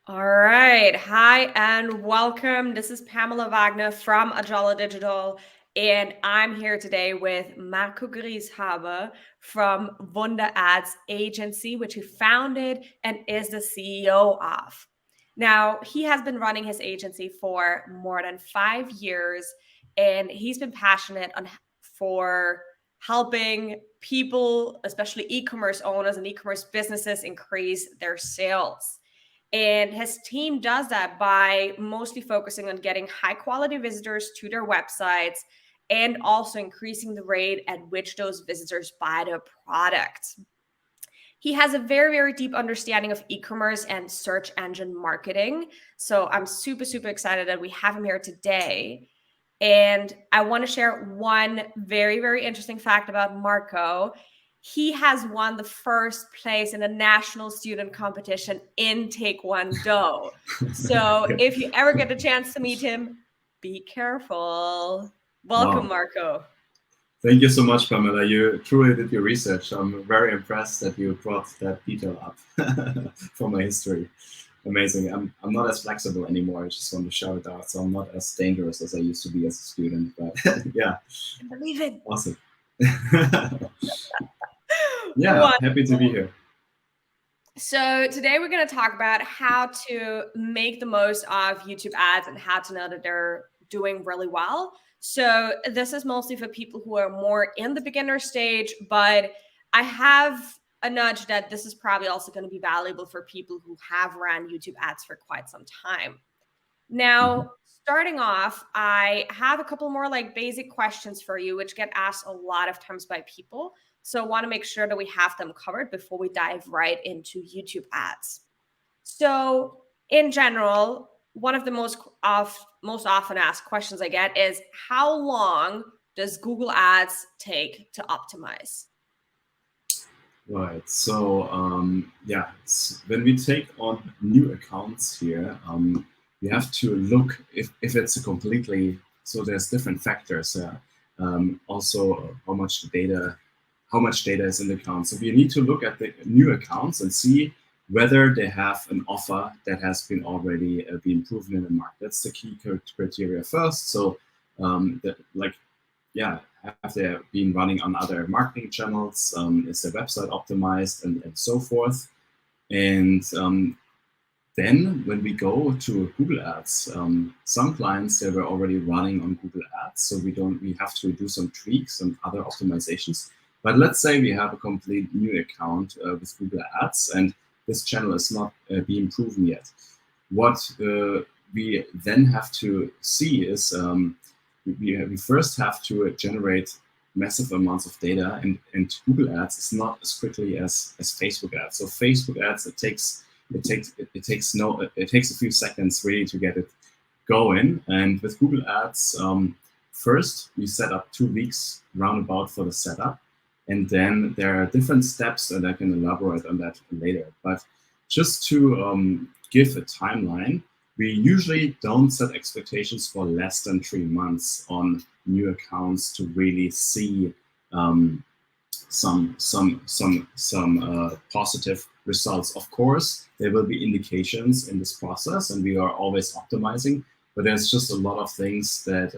All right. Hi and welcome. This is Pamela Wagner from Ajala Digital, and I'm here today with Marco Grieshaber from Wunder Ads Agency, which he founded and is the CEO of. Now, he has been running his agency for more than 5 years, and he's been passionate for helping people, especially e-commerce owners and e-commerce businesses, increase their sales. And his team does that by mostly focusing on getting high quality visitors to their websites and also increasing the rate at which those visitors buy their product. He has a very, very deep understanding of e-commerce and search engine marketing. So I'm super, super excited that we have him here today. And I want to share one very, very interesting fact about Marco. He has won the first place in a national student competition in Taekwondo. So Yeah. if you ever get a chance to meet him, be careful. Welcome, Wow. Marco. Thank you so much, Pamela. You truly did your research. I'm very impressed that you brought that detail up from my history. Amazing. I'm not as flexible anymore. I just want to shout it out. So I'm not as dangerous as I used to be as a student. But yeah, I believe it. awesome. Yeah, happy to Wonderful. be here. So today we're going to talk about how to make the most of YouTube ads and how to know that they're doing really well. So this is mostly for people who are more in the beginner stage, but I have a nudge that this is probably also going to be valuable for people who have ran YouTube ads for quite some time. Mhm. Now, starting off, I have a couple more like basic questions for you, which get asked a lot of times by people. So I want to make sure that we have them covered before we dive right into YouTube ads. So, in general, one of the most often asked questions I get is how long does Google Ads take to optimize? Right. So yeah, when we take on new accounts here, we have to look if it's a completely so there's different factors. Also, how much data is in the account. So we need to look at the new accounts and see whether they have an offer that has been already been proven in the market. That's the key criteria first. So like yeah, have they been running on other marketing channels? Is their website optimized and so forth? And then when we go to Google Ads, some clients they were already running on Google Ads, so we have to do some tweaks and other optimizations. But let's say we have a complete new account with Google Ads, and this channel is not being proven yet. What we then have to see is we first have to generate massive amounts of data, and Google Ads is not as quickly as Facebook ads. So Facebook ads, it takes a few seconds really to get it going. And with Google Ads, first we set up 2 weeks roundabout for the setup, and then there are different steps, and I can elaborate on that later. But just to give a timeline, we usually don't set expectations for less than 3 months on new accounts to really see um, some positive results. Of course, there will be indications in this process, and we are always optimizing. But there's just a lot of things that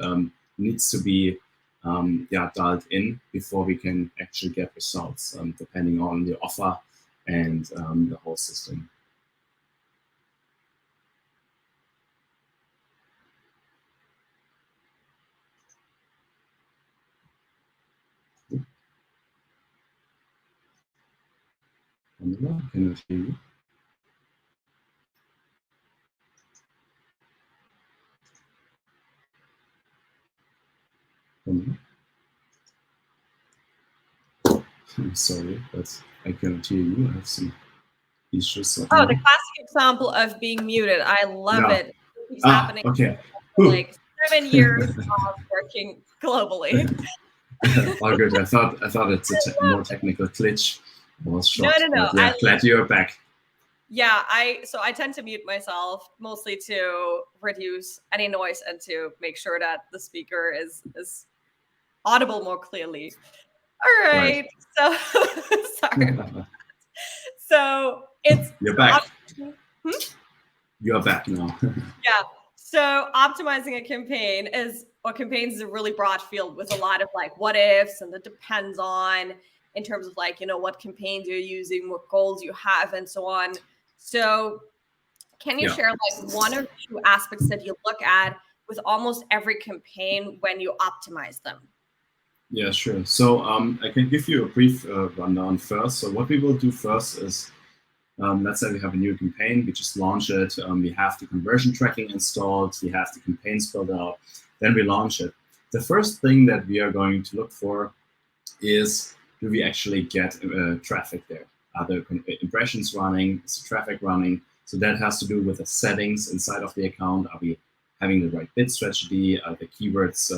needs to be dialed in before we can actually get results, depending on the offer and the whole system. Camilla, can I hear you? Camilla? I'm sorry, but I cannot hear you. I have some issues. I don't Oh, the know. classic example of being muted. I love Yeah. it. It keeps Ah, happening okay. for Whew. like 7 years of working globally. All good. I thought it's a more technical glitch. I was No, no, shocked, no. but yeah, glad you're back. Yeah, I tend to mute myself mostly to reduce any noise and to make sure that the speaker is audible more clearly. All Right. right. So sorry. So it's You're so back. obviously, hmm? You are back now. Yeah. So optimizing a campaign is or campaigns is a really broad field with a lot of like what ifs, and it depends on in terms of like, what campaigns you're using, what goals you have, and so on. So can you Yeah. share like one or two aspects that you look at with almost every campaign when you optimize them? Yeah, sure. So I can give you a brief rundown first. So what we will do first is, let's say we have a new campaign, we just launch it, we have the conversion tracking installed, we have the campaigns built out, then we launch it. The first thing that we are going to look for is, do we actually get traffic there? Are the impressions running? Is the traffic running? So that has to do with the settings inside of the account. Are we having the right bid strategy? Are the keywords,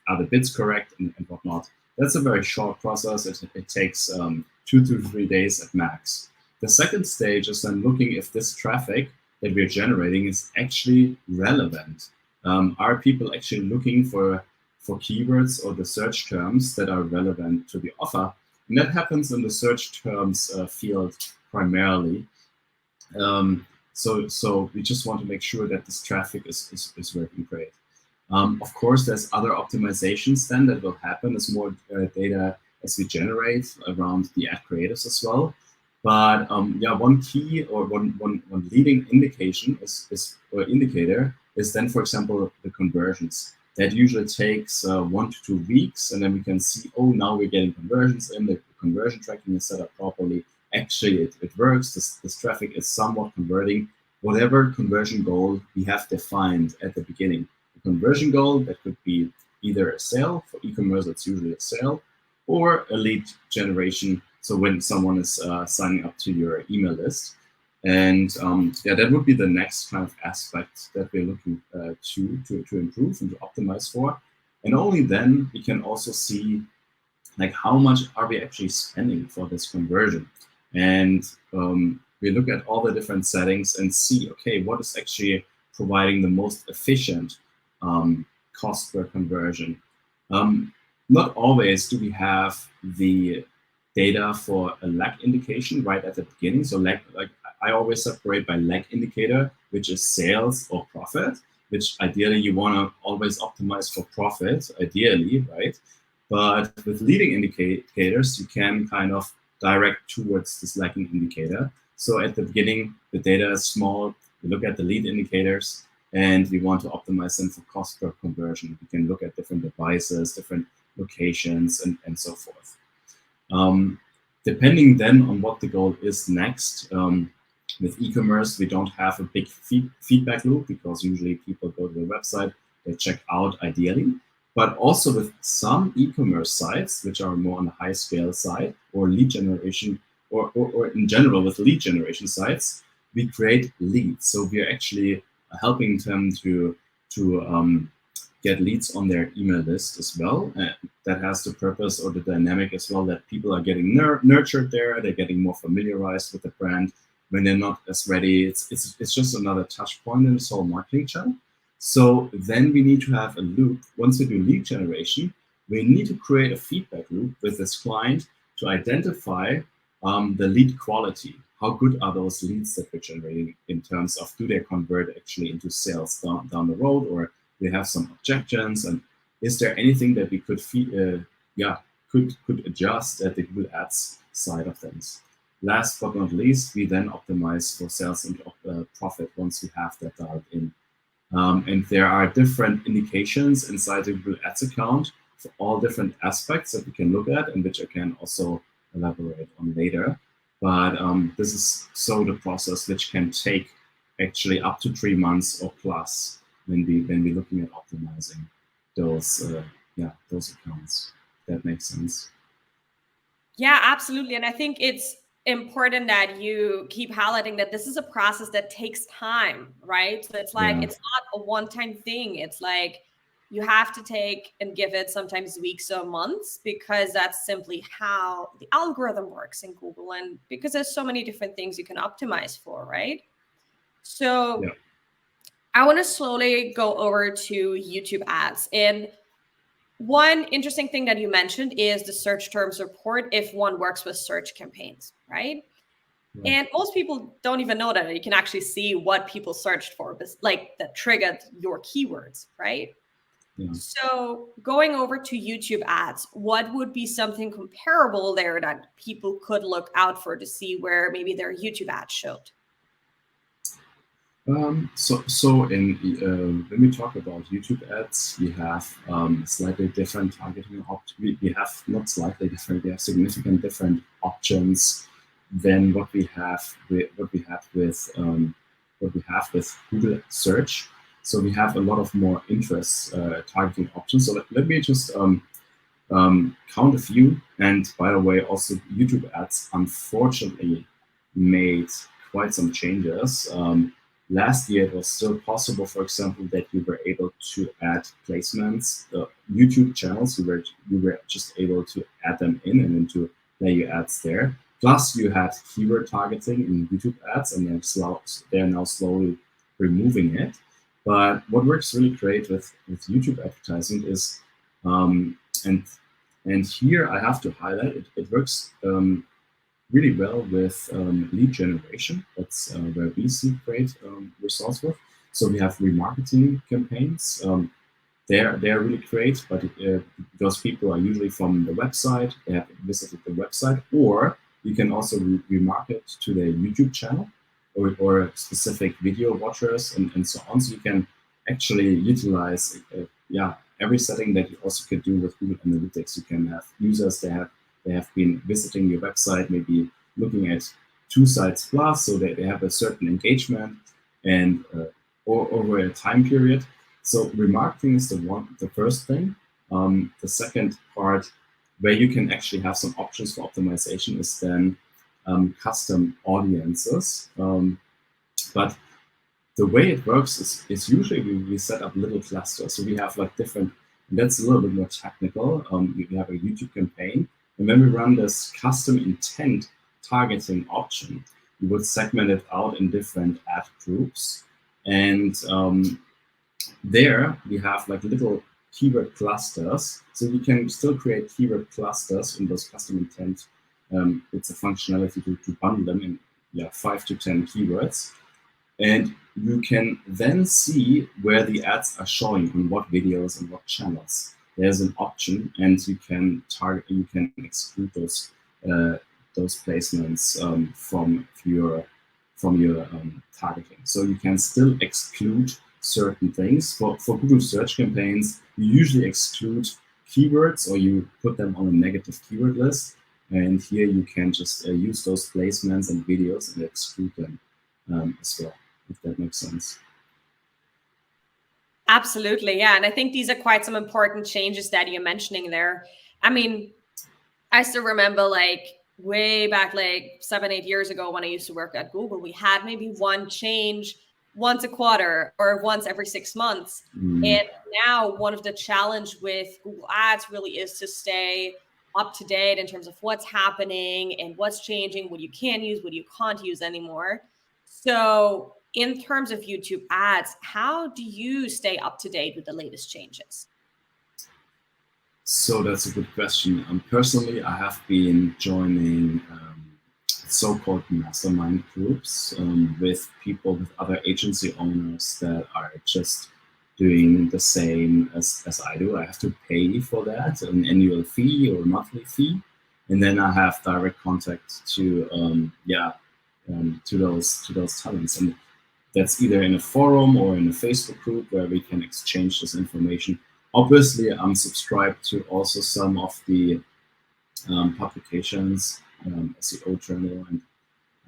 are the bids correct, and whatnot? That's a very short process. It takes 2 to 3 days at max. The second stage is then looking if this traffic that we're generating is actually relevant. Are people actually looking for keywords or the search terms that are relevant to the offer? And that happens in the search terms field primarily. So we just want to make sure that this traffic is working great. Of course, there's other optimizations then that will happen as more data as we generate around the ad creatives as well. But yeah, one key or one leading indication or indicator is then, for example, the conversions. That usually takes 1 to 2 weeks, and then we can see, oh, now we're getting conversions in, the conversion tracking is set up properly. Actually, it works. This traffic is somewhat converting. Whatever conversion goal we have defined at the beginning. The conversion goal, that could be either a sale, for e-commerce it's usually a sale, or a lead generation. So when someone is signing up to your email list. And yeah, that would be the next kind of aspect that we're looking to improve and to optimize for. And only then we can also see like how much are we actually spending for this conversion. And we look at all the different settings and see, okay, what is actually providing the most efficient cost per conversion. Not always do we have the data for a lag indication right at the beginning. So like I always separate by lag indicator, which is sales or profit, which ideally you want to always optimize for profit, ideally, right? But with leading indicators, you can kind of direct towards this lagging indicator. So at the beginning, the data is small. We look at the lead indicators, and we want to optimize them for cost per conversion. We can look at different devices, different locations, and so forth. Depending then on what the goal is next, with e-commerce, we don't have a big feedback loop because usually people go to the website, they check out ideally. But also with some e-commerce sites, which are more on the high scale side, or lead generation, or in general with lead generation sites, we create leads. So we are actually helping them to get leads on their email list as well. That has the purpose or the dynamic as well that people are getting nurtured there. They're getting more familiarized with the brand. When they're not as ready, it's just another touch point in this whole marketing channel. So then we need to have a loop. Once we do lead generation, we need to create a feedback loop with this client to identify the lead quality. How good are those leads that we're generating in terms of, do they convert actually into sales down the road, or they have some objections, and is there anything that we could could adjust at the Google Ads side of things. Last but not least, we then optimize for sales and profit once we have that dialed in. And there are different indications inside the Google Ads account for all different aspects that we can look at, and which I can also elaborate on later. But this is so the process which can take actually up to 3 months or plus when we're looking at optimizing those those accounts. That makes sense. Yeah, absolutely. And I think it's important that you keep highlighting that this is a process that takes time, right? So it's like, Yeah, it's not a one-time thing. It's like you have to take and give it sometimes weeks or months, because that's simply how the algorithm works in Google, and because there's so many different things you can optimize for, right? So yeah, I want to slowly go over to YouTube ads. And one interesting thing that you mentioned is the search terms report if one works with search campaigns, right? Right. And most people don't even know that you can actually see what people searched for, like that triggered your keywords, right? Yeah. So going over to YouTube ads, what would be something comparable there that people could look out for to see where maybe their YouTube ads showed? When we talk about YouTube ads, we have slightly different targeting options. We have not slightly different, we have significant different options than what we have with Google search. So we have a lot of more interest targeting options. So let me just count a few. And by the way, also YouTube ads unfortunately made quite some changes. Last year, it was still possible, for example, that you were able to add placements, YouTube channels. You were just able to add them in and then to play your ads there. Plus, you had keyword targeting in YouTube ads, and they're now slowly removing it. But what works really great with YouTube advertising is, and and here I have to highlight it works really well with lead generation. That's where we see great results with. So we have remarketing campaigns. They're really great, but because people are usually from the website, they have visited the website, or you can also remarket to their YouTube channel or specific video watchers and so on. So you can actually utilize every setting that you also could do with Google Analytics. You can have users they have been visiting your website, maybe looking at 2 sites plus, so that they have a certain engagement and or over a time period. So remarketing is the first thing. The second part where you can actually have some options for optimization is then custom audiences. But the way it works is usually we set up little clusters. So we have like different, and that's a little bit more technical. We have a YouTube campaign, and when we run this custom intent targeting option, we would segment it out in different ad groups. And there we have like little keyword clusters. So you can still create keyword clusters in those custom intent. It's a functionality to bundle them in 5 to 10 keywords. And you can then see where the ads are showing on what videos and what channels. There's an option, and you can exclude those placements from your targeting. So you can still exclude certain things. For Google search campaigns, you usually exclude keywords or you put them on a negative keyword list. And here you can just use those placements and videos and exclude them as well, if that makes sense. Absolutely. Yeah. And I think these are quite some important changes that you're mentioning there. I mean, I still remember like way back, like 7, 8 years ago when I used to work at Google, we had maybe one change once a quarter or once every 6 months. And now one of the challenge with Google Ads really is to stay up to date in terms of what's happening and what's changing, what you can use, what you can't use anymore. So in terms of YouTube ads, how do you stay up to date with the latest changes? So that's a good question. Personally, I have been joining so-called mastermind groups with people, with other agency owners that are just doing the same as I do. I have to pay for that, an annual fee or a monthly fee. And then I have direct contact to those talents. And that's either in a forum or in a Facebook group where we can exchange this information. Obviously, I'm subscribed to also some of the publications, SEO Journal,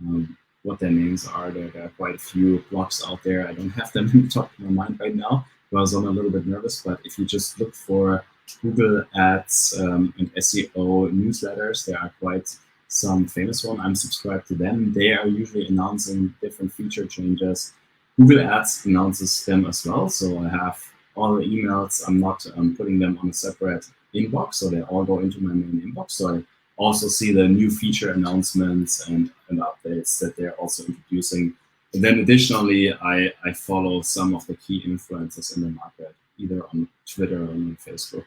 and what their names are. There are quite a few blogs out there. I don't have them in the top of my mind right now because I'm a little bit nervous. But if you just look for Google Ads and SEO newsletters, there are quite some famous ones. I'm subscribed to them. They are usually announcing different feature changes. Google Ads announces them as well. So I have all the emails. I'm not putting them on a separate inbox, so they all go into my main inbox. So I also see the new feature announcements and updates that they're also introducing. And then additionally, I follow some of the key influencers in the market, either on Twitter or on Facebook.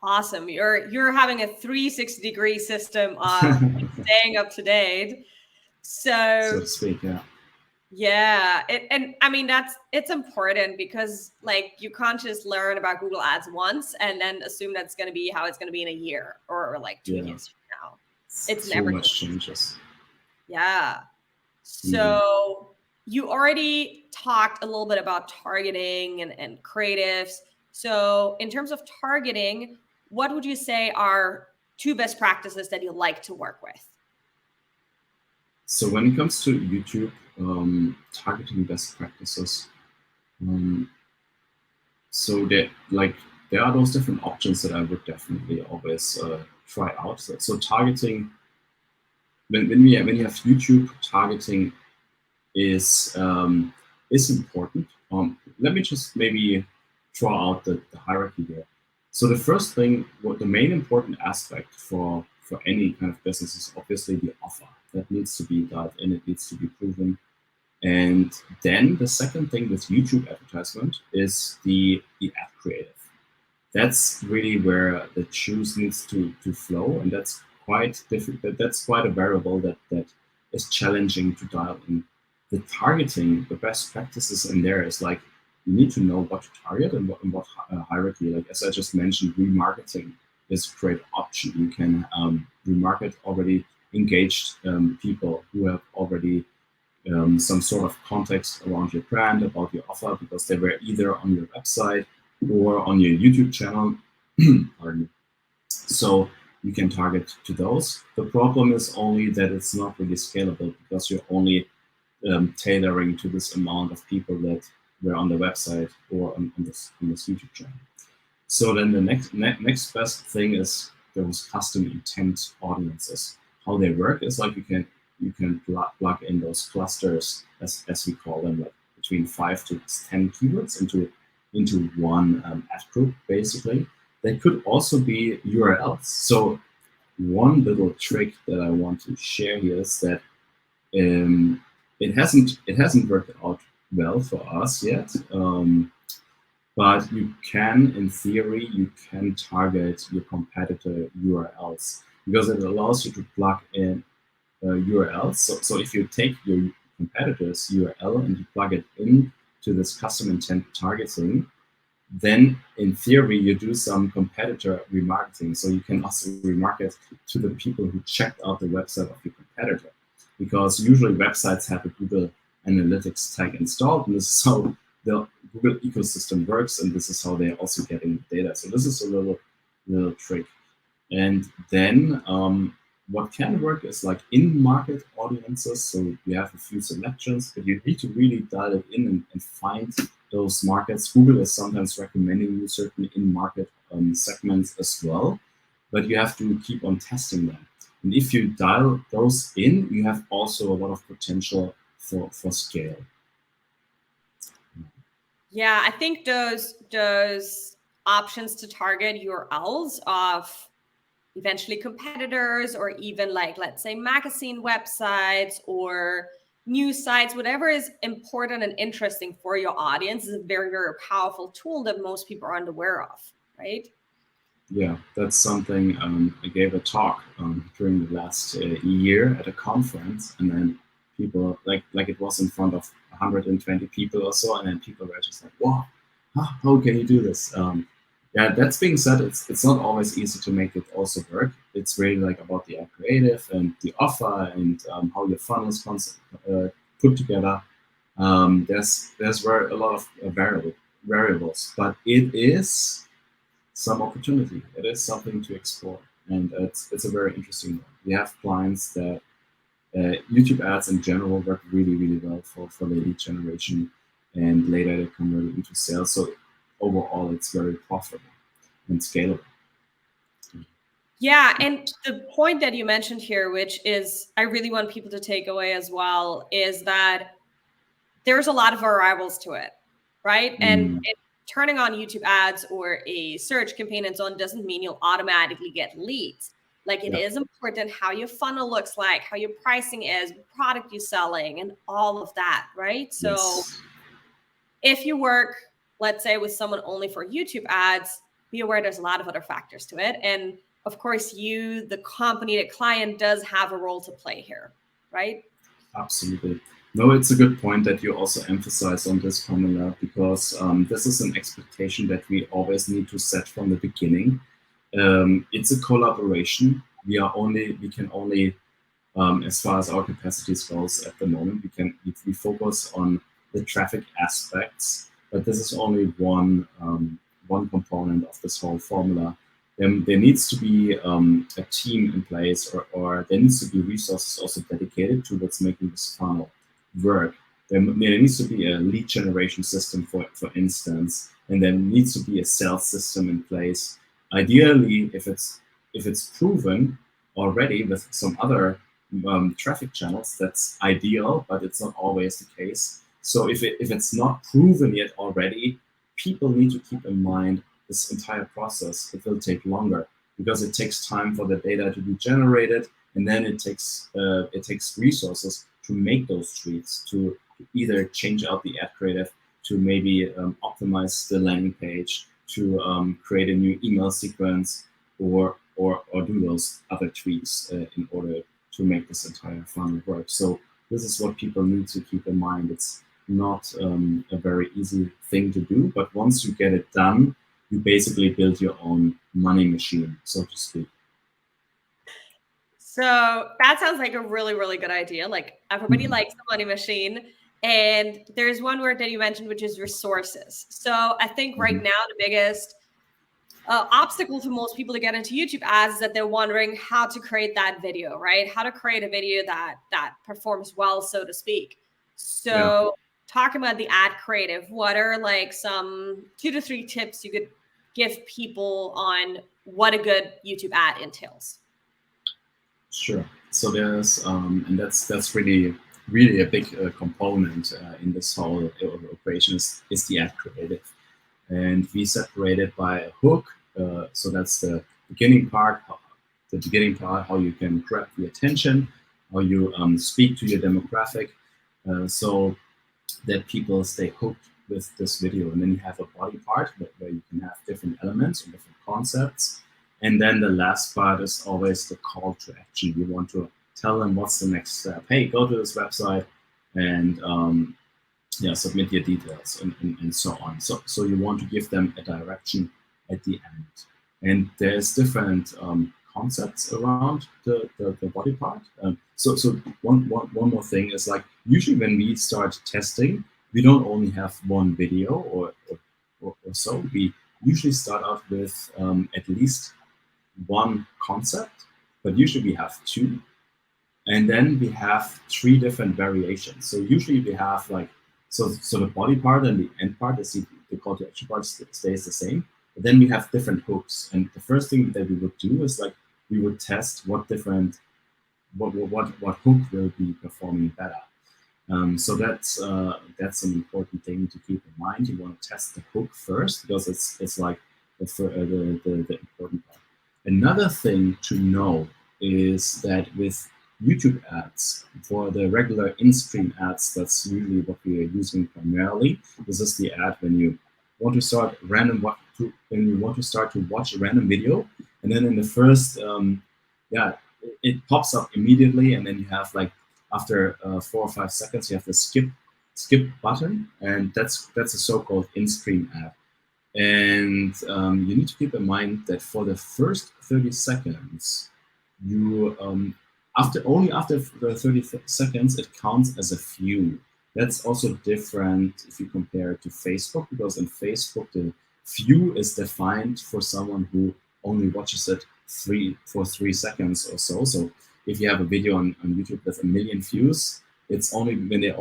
Awesome. You're having a 360-degree system of staying up to date. So So to speak. Yeah. yeah, and I mean it's important because like you can't just learn about Google Ads once and then assume that's going to be how it's going to be in a year or like 2 years Yeah. from now. It's So never going to much be. changes. Yeah. Mm. So you already talked a little bit about targeting and creatives. So in terms of targeting, what would you say are two best practices that you like to work with? So when it comes to YouTube, targeting best practices, um, so that like there are those different options that I would definitely always try out. So targeting when you have YouTube, targeting is important. Let me just maybe draw out the hierarchy here. So the first thing, what the main important aspect for any kind of business is obviously the offer that needs to be done and it needs to be proven. And then the second thing with YouTube advertisement is the ad creative. That's really where the juice needs to flow, and that's quite difficult. That's quite a variable that is challenging to dial in. The targeting, the best practices in there is like you need to know what to target and what hierarchy. Like as I just mentioned, remarketing is a great option. You can remarket already engaged people who have already some sort of context around your brand, about your offer, because they were either on your website or on your YouTube channel. Pardon me. So you can target to those. The problem is only that it's not really scalable because you're only tailoring to this amount of people that were on the website or on this YouTube channel. So then the next best thing is those custom intent audiences. How they work is like you can plug in those clusters as we call them, like between 5 to 10 keywords into one ad group basically. They could also be URLs. So one little trick that I want to share here is that it hasn't worked out well for us yet. But you can, in theory, you can target your competitor URLs because it allows you to plug in URLs. So if you take your competitor's URL and you plug it in to this custom intent targeting, then in theory you do some competitor remarketing. So you can also remarket to the people who checked out the website of your competitor, because usually websites have a Google Analytics tag installed, and this is how the Google ecosystem works, and this is how they're also getting data. So this is a little trick. And then what can work is like in-market audiences. So you have a few selections, but you need to really dial it in and find those markets. Google is sometimes recommending you certain in-market segments as well, but you have to keep on testing them. And if you dial those in, you have also a lot of potential for scale. Yeah, I think those options to target URLs of eventually competitors or even like let's say magazine websites or news sites, whatever is important and interesting for your audience, is a very, very powerful tool that most people are unaware of, right? Yeah, that's something I gave a talk during the last year at a conference, and then people like it was in front of 120 people or so, and then people were just like, "Wow, how can you do this?" Yeah, that's being said, it's not always easy to make it also work. It's really like about the creative and the offer and how your funnel is put together. There's very a lot of variables, but it is some opportunity. It is something to explore, and it's a very interesting one. We have clients that YouTube ads in general work really well for the lead generation, and later they convert it into sales. So overall, it's very profitable and scalable. Yeah, and the point that you mentioned here, which is I really want people to take away as well, is that there's a lot of variables to it, right? And Mm, turning on YouTube ads or a search campaign and so on doesn't mean you'll automatically get leads. Like it yeah. is important how your funnel looks like, how your pricing is, what product you're selling, and all of that, right? So Yes. if you work, let's say, with someone only for YouTube ads, be aware there's a lot of other factors to it. And of course, you, the company, the client, does have a role to play here, right? Absolutely. No, it's a good point that you also emphasize on this, Pamela, because this is an expectation that we always need to set from the beginning. It's a collaboration. We can only as far as our capacities goes at the moment. We focus on the traffic aspects, but this is only one component of this whole formula. There needs to be a team in place, or there needs to be resources also dedicated towards making this funnel work. There needs to be a lead generation system, for instance, and there needs to be a sales system in place. Ideally, if it's proven already with some other traffic channels, that's ideal, but it's not always the case. So if it's not proven yet already, people need to keep in mind this entire process. It will take longer because it takes time for the data to be generated, and then it takes resources to make those tweets, to either change out the ad creative, to maybe optimize the landing page, to create a new email sequence, or do those other tweaks in order to make this entire funnel work. So this is what people need to keep in mind. It's not a very easy thing to do, but once you get it done, you basically build your own money machine, so to speak. So that sounds like a really, really good idea. Like everybody likes the money machine. And there's one word that you mentioned, which is resources. So I think right now the biggest obstacle for most people to get into YouTube ads is that they're wondering how to create that video, right? How to create a video that performs well, so to speak. So talking about the ad creative, what are like some 2 to 3 tips you could give people on what a good YouTube ad entails? Sure. So there's and that's really a big component in this whole operation is the ad creative, and we separate it by a hook. So that's the beginning part. How you can grab the attention, how you speak to your demographic, so that people stay hooked with this video. And then you have a body part where you can have different elements and different concepts. And then the last part is always the call to action. You want to tell them what's the next step. Hey, go to this website and submit your details and so on. So you want to give them a direction at the end. And there's different concepts around the body part. So one more thing is, like, usually when we start testing, we don't only have one video or so. We usually start out with at least one concept, but usually we have 2, and then we have 3 different variations. So usually we have like so the body part and the end part, the call to action part stays the same, but then we have different hooks. And the first thing that we would do is, like, we would test what hook will be performing better. So that's an important thing to keep in mind. You want to test the hook first because it's like the important part. Another thing to know is that with YouTube ads, for the regular in-stream ads, that's usually what we are using primarily. This is the ad when you want to start to watch a random video, and then in the first, it pops up immediately, and then you have, like, after 4 or 5 seconds, you have the skip button, and that's a so-called in-stream ad. And you need to keep in mind that for the first 30 seconds, after the 30 seconds, it counts as a view. That's also different if you compare it to Facebook, because in Facebook, the view is defined for someone who only watches it for 3 seconds or so. So if you have a video on YouTube with 1 million views, it's only when they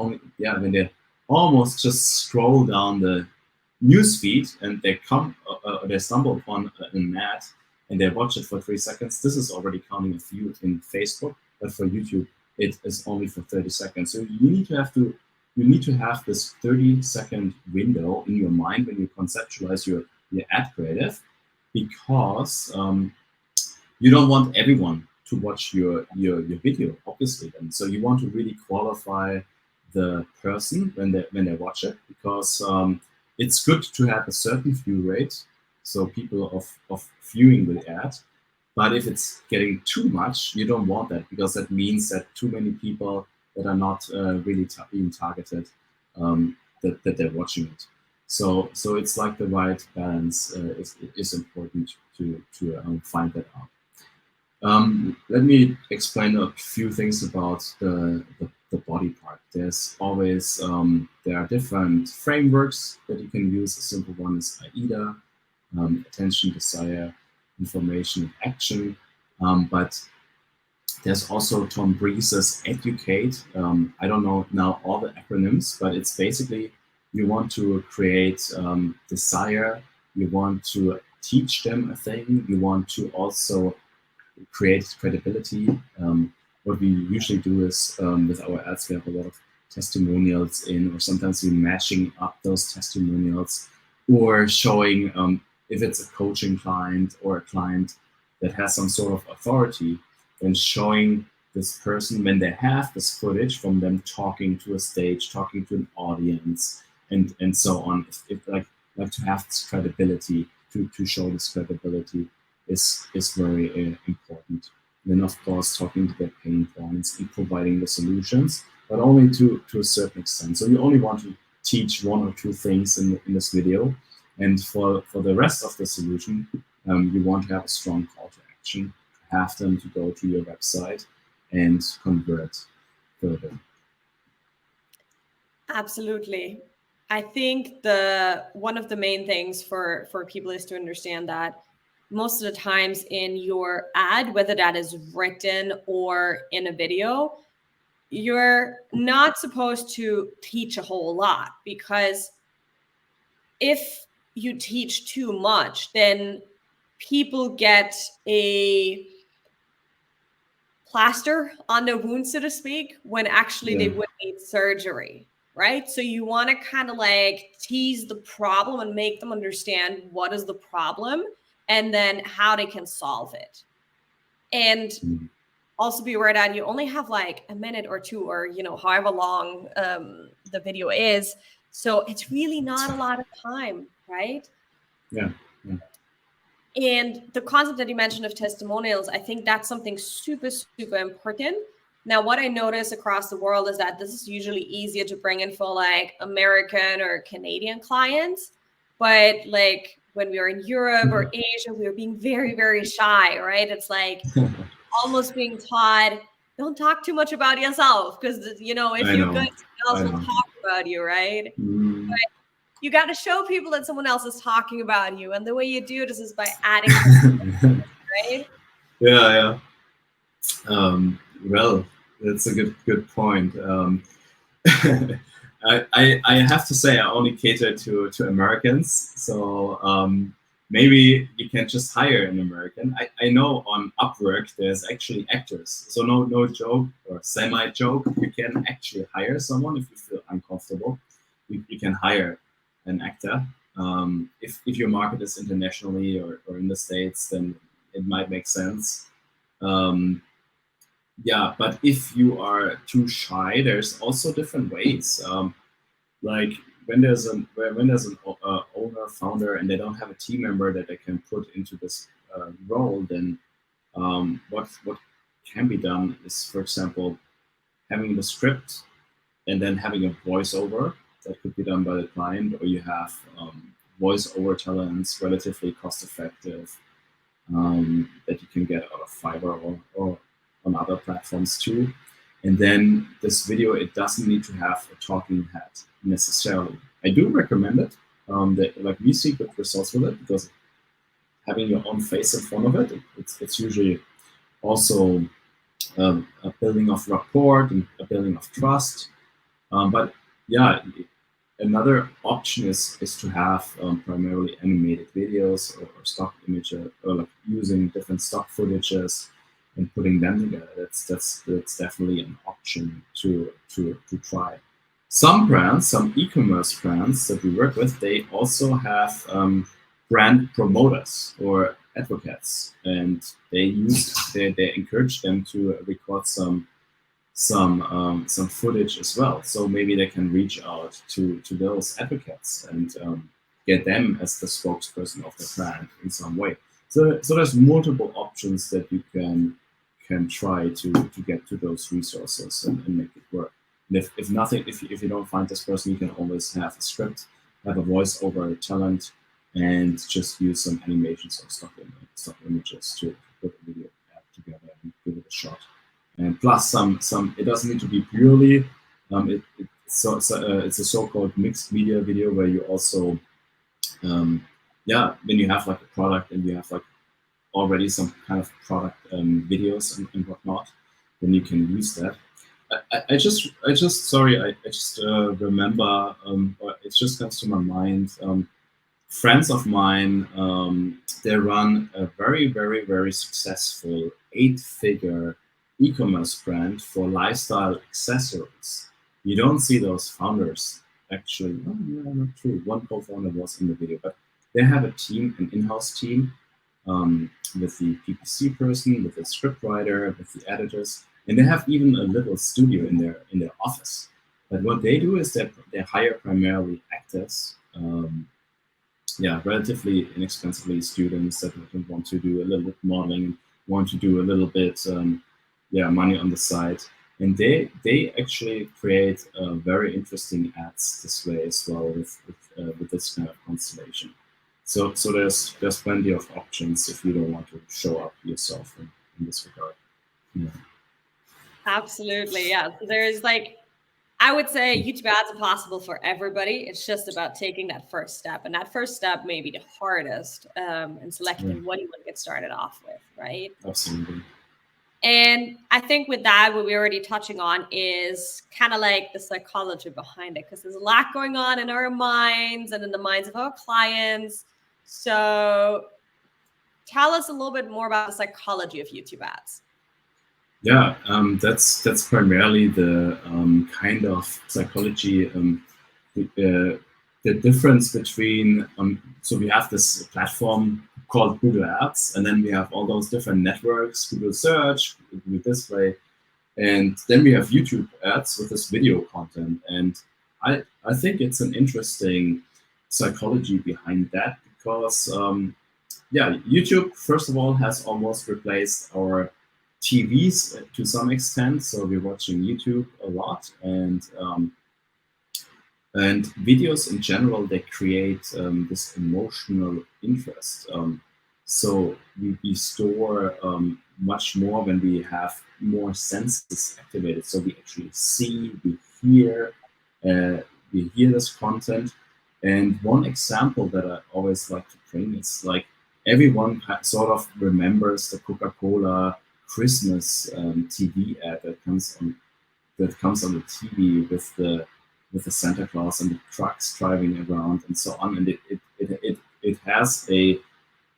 almost just scroll down the newsfeed and they stumble upon an ad and they watch it for 3 seconds. This is already counting a view in Facebook, but for YouTube, it is only for 30 seconds. So you need to have this 30-second window in your mind when you conceptualize your ad creative, because you don't want everyone to watch your video, obviously. And so you want to really qualify the person when they watch it, because it's good to have a certain view rate so people of viewing the ad. But if it's getting too much, you don't want that, because that means that too many people that are not really being targeted, that they're watching it. So it's like the right balance is important to find that out. Let me explain a few things about the body part. There's always there are different frameworks that you can use. A simple one is AIDA, attention, desire, information, and action. But there's also Tom Breeze's Educate. I don't know now all the acronyms, but it's basically you want to create desire, you want to teach them a thing, you want to also create credibility. What we usually do is with our ads, we have a lot of testimonials in, or sometimes we're matching up those testimonials, or showing if it's a coaching client or a client that has some sort of authority, then showing this person when they have this footage from them talking to a stage, talking to an audience, and so on. If like to have this credibility, to show this credibility is very important. And then of course talking to their pain points and providing the solutions, but only to a certain extent. So you only want to teach one or two things in this video, and for the rest of the solution, you want to have a strong call to action, have them to go to your website and convert further. Absolutely. I think the one of the main things for people is to understand that most of the times in your ad, whether that is written or in a video, you're not supposed to teach a whole lot, because if you teach too much, then people get a plaster on the wound, so to speak, when actually they Yeah. would need surgery, right? So you want to kind of like tease the problem and make them understand what is the problem and then how they can solve it. And Mhm. also be aware that you only have like a minute or two, or however long the video is. So it's really not a lot of time, right? Yeah. Yeah. And the concept that you mentioned of testimonials, I think that's something super, super important. Now, what I notice across the world is that this is usually easier to bring in for like American or Canadian clients. But like when we were in Europe or Asia, we were being very, very shy, right? It's like almost being taught, don't talk too much about yourself, because, if I you're good, know. someone else I will know. talk about you, right? Mm. You got to show people that someone else is talking about you. And the way you do this is by adding testimonials, right? Yeah, yeah. Well, that's a good point. I have to say I only cater to Americans, so maybe you can just hire an American. I know on Upwork there's actually actors, so no joke or semi joke. You can actually hire someone if you feel uncomfortable. You can hire an actor. If your market is internationally or in the States, then it might make sense. Um, yeah, but if you are too shy, there's also different ways. Like when there's an owner founder and they don't have a team member that they can put into this role, then what can be done is, for example, having the script and then having a voiceover that could be done by the client, or you have voiceover talents, relatively cost effective, that you can get out of Fiverr or on other platforms too. And then this video, it doesn't need to have a talking head necessarily. I do recommend it. That like we see good results with it, because having your own face in front of it, it's usually also a building of rapport and a building of trust. But yeah, another option is to have primarily animated videos or stock images, or like using different stock footages and putting them together. That's definitely an option to try. Some brands, some e-commerce brands that we work with, they also have brand promoters or advocates, and they encourage them to record some footage as well. So maybe they can reach out to those advocates and get them as the spokesperson of the brand in some way. So there's multiple options that you can try to get to those resources and make it work. And if nothing, if you don't find this person, you can always have a script, have a voiceover talent, and just use some animations or stock images to put a video together and give it a shot. And plus some it doesn't need to be purely it's a so-called mixed media video where you also when you have like a product and you have like already some kind of product videos and whatnot, then you can use that. I just sorry, I just remember, or it just comes to my mind. Friends of mine, they run a very successful 8-figure e-commerce brand for lifestyle accessories. You don't see those founders actually. Oh, yeah, not true. One co-founder was in the video, but they have a team, an in-house team, with the PPC person, with the scriptwriter, with the editors, and they have even a little studio in their office. But what they do is that they hire primarily actors, relatively inexpensively, students that want to do a little bit modeling, want to do a little bit, money on the side, and they actually create very interesting ads this way as well with this kind of constellation. So there's plenty of options if you don't want to show up yourself in this regard. Yeah. Absolutely, yeah. So there's like, I would say YouTube ads are possible for everybody. It's just about taking that first step, and that first step may be the hardest, and selecting what you want to get started off with, right? Absolutely. And I think with that, what we're already touching on is kind of like the psychology behind it, because there's a lot going on in our minds and in the minds of our clients. So tell us a little bit more about the psychology of YouTube ads. Yeah, that's primarily the kind of psychology. The difference between so we have this platform called Google Ads, and then we have all those different networks, Google Search, Google Display, and then we have YouTube Ads with this video content. And I think it's an interesting psychology behind that because YouTube first of all has almost replaced our TVs to some extent. So we're watching YouTube a lot, and videos in general, they create this emotional interest. So we store much more when we have more senses activated. So we actually see, we hear this content. And one example that I always like to bring is like everyone sort of remembers the Coca-Cola Christmas TV ad that comes on the TV with the Santa Claus and the trucks driving around and so on, and it has a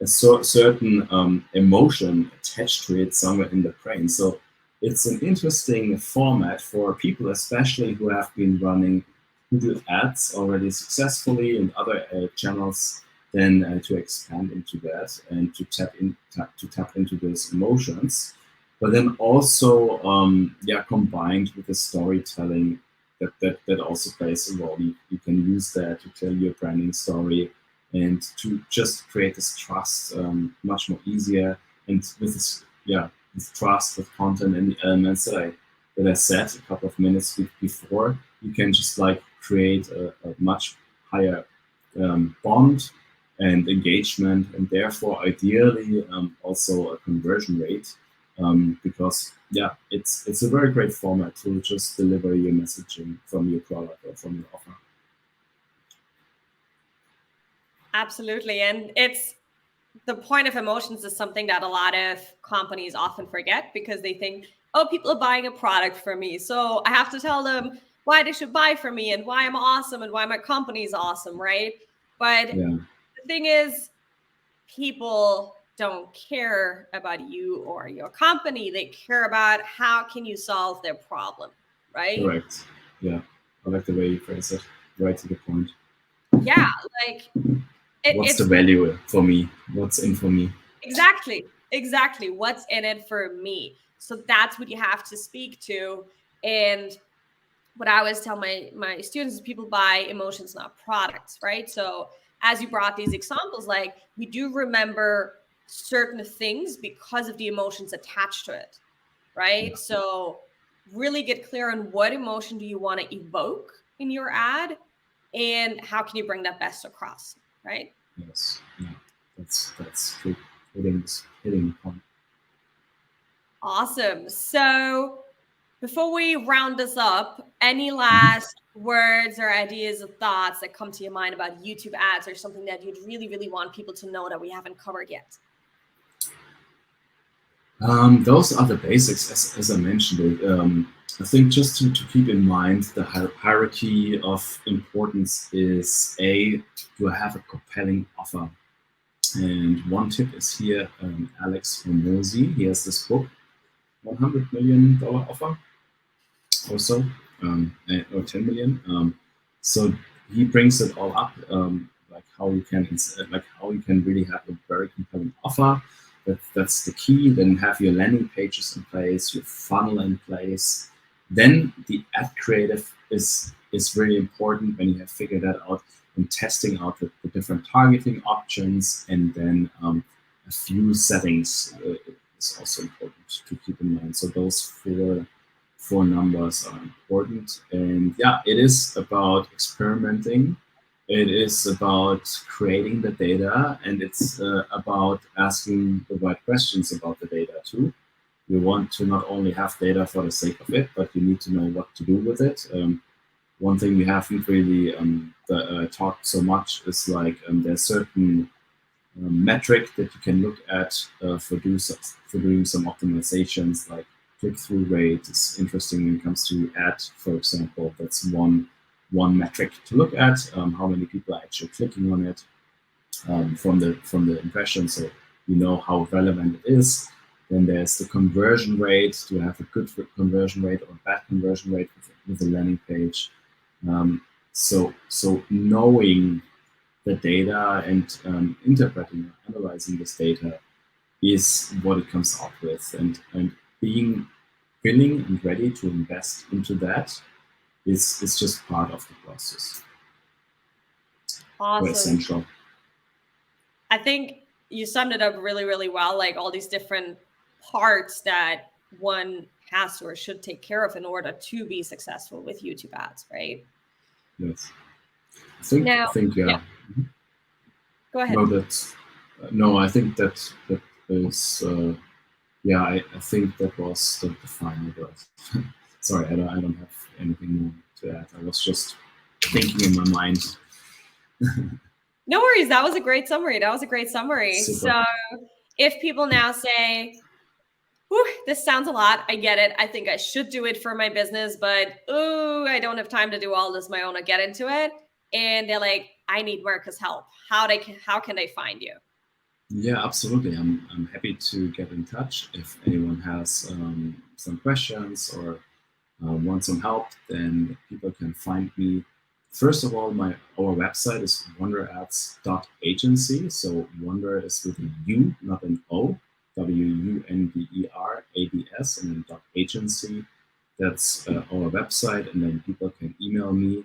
certain emotion attached to it somewhere in the brain. So it's an interesting format for people, especially who have been running Google Ads already successfully and other channels, then to expand into that and to tap into those emotions. But then also, combined with the storytelling that also plays a role. You can use that to tell your branding story and to just create this trust much more easier. And with this trust, with content and the elements that I said a couple of minutes before, you can just like create a much higher bond and engagement, and therefore ideally also a conversion rate. Because it's a very great format to just deliver your messaging from your product or from your offer. Absolutely. And it's the point of emotions is something that a lot of companies often forget because they think, oh, people are buying a product from me, so I have to tell them why they should buy from me and why I'm awesome and why my company is awesome, right? But the thing is, people don't care about you or your company. They care about how can you solve their problem, right? Correct. Yeah, I like the way you phrase it. Right to the point. Yeah, like what's the value for me? What's in for me? Exactly. What's in it for me? So that's what you have to speak to. And what I always tell my students is people buy emotions, not products, right? So as you brought these examples, like we do remember certain things because of the emotions attached to it, Yeah. right? So really get clear on what emotion do you want to evoke in your ad and how can you bring that best across, right? Yes. Yeah. That's true. Hitting the point. Awesome. So before we round this up, any Mhm. last words or ideas or thoughts that come to your mind about YouTube ads or something that you'd really, really want people to know that we haven't covered yet? Those are the basics, as I mentioned it. I think just to keep in mind the hierarchy of importance is A, to have a compelling offer. And one tip is here Alex Hormozy. He has this book, $100 million offer or so, or 10 million. So he brings it all up, like how you can really have a very compelling offer. That's the key. Then have your landing pages in place, your funnel in place. Then the ad creative is really important when you have figured that out and testing out the different targeting options, and then a few settings is also important to keep in mind. So those four numbers are important. And yeah, it is about experimenting. It is about creating the data, and it's about asking the right questions about the data too. You want to not only have data for the sake of it, but you need to know what to do with it. One thing we haven't really talked so much is like there's certain metric that you can look at for doing some optimizations, like click-through rate is interesting when it comes to ad, for example. That's one metric to look at. How many people are actually clicking on it from the impression, so you know how relevant it is. Then there's the conversion rate, to have a good conversion rate or bad conversion rate with a landing page. So knowing the data and interpreting, analyzing this data is what it comes out with, and being willing and ready to invest into that is just part of the process, or Awesome. essential. I think you summed it up really, really well. Like all these different parts that one has to or should take care of in order to be successful with YouTube ads, right? Yes, I think Yeah, yeah. go No, ahead. that's no. I think that is yeah. I think that was the final word. Sorry, I don't have anything more to add. I was just thinking in my mind. No worries. That was a great summary. That was a great summary. Super. So if people now say, whew, this sounds a lot. I get it. I think I should do it for my business, but oh, I don't have time to do all this my own. I get into it. And they're like, I need Marcus' help. How can they find you? Yeah, absolutely. I'm happy to get in touch if anyone has some questions or want some help. Then people can find me. First of all, our website is wonderads.agency. So Wonder is with a U, not an O. WUNDERADS, and then .agency. That's our website, and then people can email me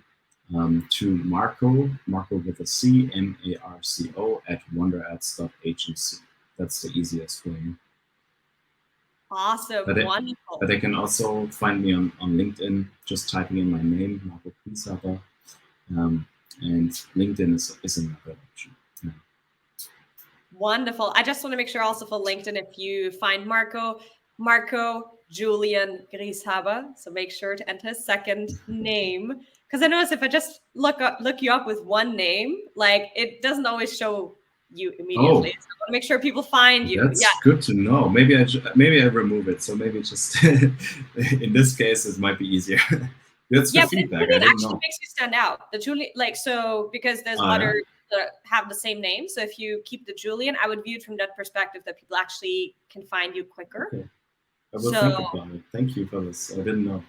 to Marco with a C, MARCO at wonderads.agency. That's the easiest way. Awesome. But it, but Wonderful. they can also find me on LinkedIn, just typing in my name, Marco Grieshaber. Um, and LinkedIn is another option. Yeah. Wonderful. I just want to make sure also for LinkedIn, if you find Marco Julian Grieshaber. So make sure to enter his second name. Because I notice if I just look you up with one name, like it doesn't always show you immediately. Oh, So I want to make sure people find you. Yeah. that's good to know. Maybe I remove it. So maybe just in this case it might be easier. That's Yeah, good but it feedback. I really didn't actually know. makes you stand out. The Julian, like, so because there's Oh yeah. others that have the same name. So if you keep the Julian, I would view it from that perspective that people actually can find you quicker. Okay. I will So think about it. Thank you for this. I didn't know.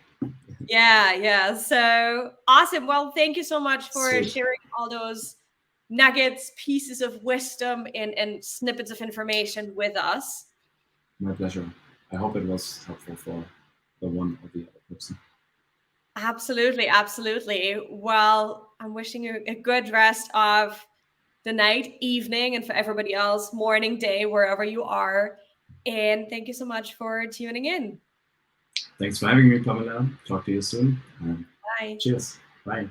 yeah. So awesome. Well, thank you so much for Sweet. sharing all those nuggets, pieces of wisdom, and snippets of information with us. My pleasure. I hope it was helpful for the one or the other person. Absolutely. Well, I'm wishing you a good rest of the night, evening, and for everybody else, morning, day, wherever you are. And thank you so much for tuning in. Thanks for having me, Pamela. Talk to you soon. Bye. Cheers. Bye.